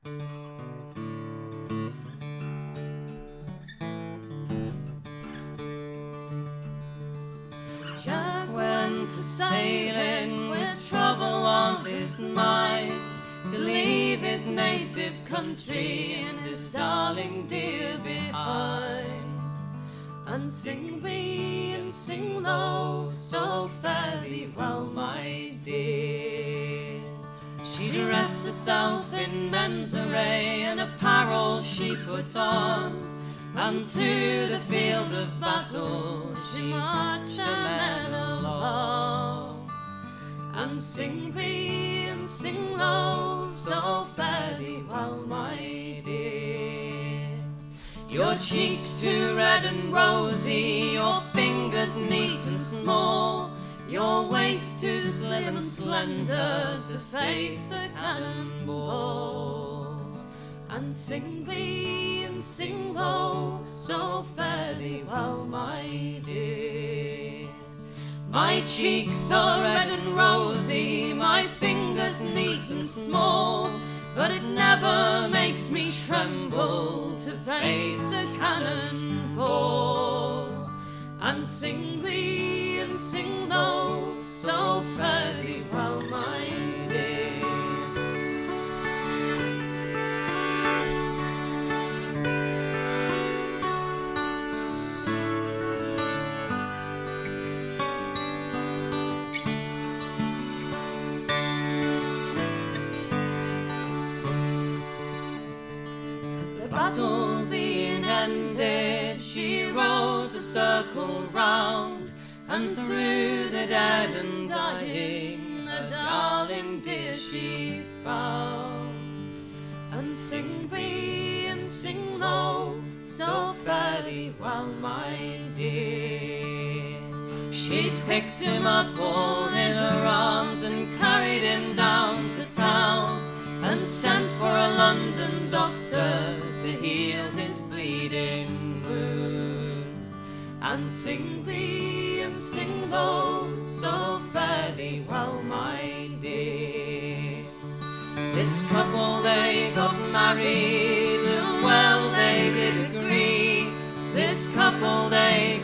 Jack went to sailing with trouble on his mind, to leave his native country and his darling dear behind. And sing me and sing low, so fare thee well, my dear. She dressed herself in men's array, and apparel she put on, and to the field of battle she marched her men along. And sing me and sing low, so fare thee well, my dear. Your cheeks too red and rosy, your fingers neat and small, your waist too slim and slender to face a cannonball. And sing me and sing low, so fare thee well, my dear. My cheeks are red and rosy, my fingers neat and small, but it never makes me tremble to face a cannonball. And sing thee and sing low, so fare thee well, my dear. The battle being ended, she rode the circle round, and through the dead and dying a darling dear she found. And sing me and sing low, so fare thee well, my dear. She's picked him up all in her arms and carried him down to town, and sent for a London doctor to heal his bleeding wounds. And sing thee and sing low, so fare thee well, my dear. This couple they got married, and well they did agree. This couple they